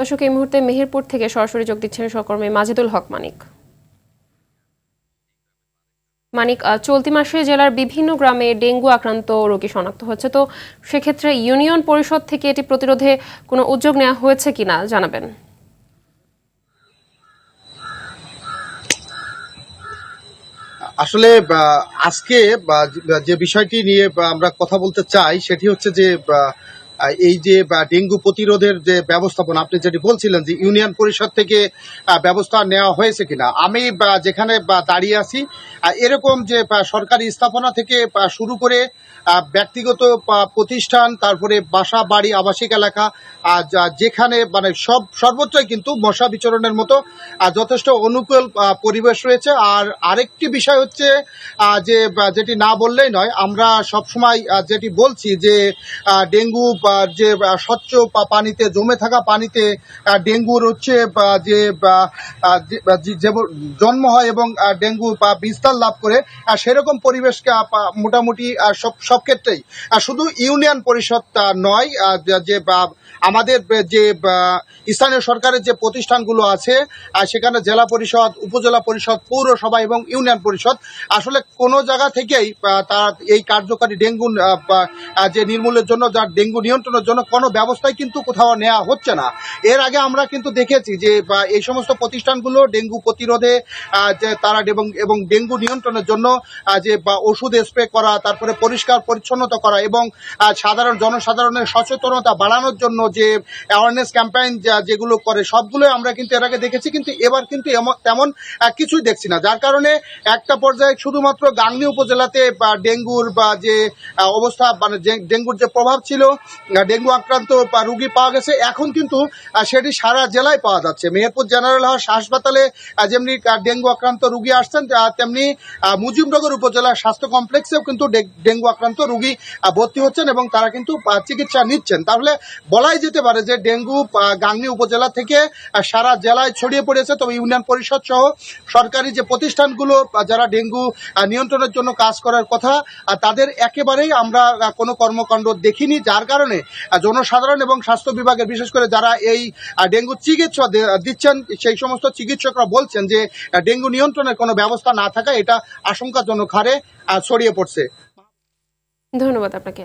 দর্শক, এই মুহূর্তে মেহেরপুর থেকে সরাসরি যোগ দিচ্ছেন সহকর্মী মাজিদুল হক মানিক। চলতি মাসে জেলার বিভিন্ন গ্রামে ডেঙ্গু আক্রান্ত রোগী শনাক্ত হচ্ছে, তো সেক্ষেত্রে ইউনিয়ন পরিষদ থেকে এটি প্রতিরোধে কোনো উদ্যোগ নেওয়া হয়েছে কিনা জানাবেন। আসলে আজকে যে বিষয়টি নিয়ে আমরা কথা বলতে চাই সেটি হচ্ছে যে এই যে ডেঙ্গু প্রতিরোধের যে ব্যবস্থাপনা আপনি যেটি বলছিলেন যে ইউনিয়ন পরিষদ থেকে ব্যবস্থা নেওয়া হয়েছে কিনা, আমি যেখানে দাঁড়িয়ে আছি এরকম যে সরকারি স্থাপনা থেকে শুরু করে ব্যক্তিগত প্রতিষ্ঠান, তারপরে বাসা বাড়ি আবাসিক এলাকা, যেখানে মানে সর্বত্রই কিন্তু মশা বিচরণের মতো যথেষ্ট অনুকূল পরিবেশ রয়েছে। আর আরেকটি বিষয় হচ্ছে যে যেটি না বললেই নয়, আমরা সবসময় যেটি বলছি যে ডেঙ্গু যে স্বচ্ছ পানিতে জমে থাকা পানিতে ডেঙ্গুর হচ্ছে যে জন্ম হয় এবং ডেঙ্গু বিস্তার লাভ করে, সেরকম পরিবেশকে মোটামুটি সব ক্ষেত্রেই শুধু ইউনিয়ন পরিষদ নয়, যে আমাদের যে স্থানীয় সরকারের যে প্রতিষ্ঠানগুলো আছে সেখানে জেলা পরিষদ, উপজেলা পরিষদ, পৌরসভা এবং ইউনিয়ন পরিষদ আসলে কোনো জায়গা থেকেই তার এই কার্যকারী ডেঙ্গু যে নির্মূলের জন্য, যার ডেঙ্গু নিয়ন্ত্রণের জন্য কোনো ব্যবস্থাই কিন্তু কোথাও নেওয়া হচ্ছে না। এর আগে আমরা কিন্তু দেখেছি যে এই সমস্ত প্রতিষ্ঠানগুলো ডেঙ্গু প্রতিরোধে যে তারা এবং ডেঙ্গু নিয়ন্ত্রণের জন্য যে ওষুধ স্প্রে করা, তারপরে পরিষ্কার পরিচ্ছন্নতা করা এবং জনসাধারণের সচেতনতা বাড়ানোর জন্য যে অ্যাওয়ারনেস ক্যাম্পেইন যেগুলো করে সবগুলোই আমরা কিন্তু এর আগে দেখেছি, কিন্তু এবার কিন্তু তেমন কিছুই দেখছি না। যার কারণে একটা পর্যায়ে শুধুমাত্র গাংনী উপজেলাতে ডেঙ্গুর যে অবস্থা, মানে ডেঙ্গুর যে প্রভাব ছিল, ডেঙ্গু আক্রান্ত রোগী পাওয়া গেছে, এখন কিন্তু সেটি সারা জেলায় পাওয়া যাচ্ছে। মেহেরপুর জেনারেল হাসপাতালে যেমনি ডেঙ্গু আক্রান্ত রোগী আসছেন, তেমনি মুজিবনগর উপজেলা স্বাস্থ্য কমপ্লেক্সেও কিন্তু ডেঙ্গু আক্রান্ত রোগী ভর্তি হচ্ছেন এবং তারা কিন্তু চিকিৎসা নিচ্ছেন। তাহলে বলাই যেতে পারে যে ডেঙ্গু গাংনী উপজেলা থেকে সারা জেলায় ছড়িয়ে পড়েছে। তবে ইউনিয়ন পরিষদ সহ সরকারি যে প্রতিষ্ঠানগুলো যারা ডেঙ্গু নিয়ন্ত্রণের জন্য কাজ করার কথা, তাদের একেবারেই আমরা কোনো কর্মকাণ্ড দেখিনি। যার কারণে জনসাধারণ এবং স্বাস্থ্য বিভাগের বিশেষ করে যারা এই ডেঙ্গু চিকিৎসা দিচ্ছেন সেই সমস্ত চিকিৎসকরা বলছেন যে ডেঙ্গু নিয়ন্ত্রণের কোনো ব্যবস্থা না থাকা এটা আশঙ্কাজনক হারে ছড়িয়ে পড়ছে। ধন্যবাদ আপনাকে।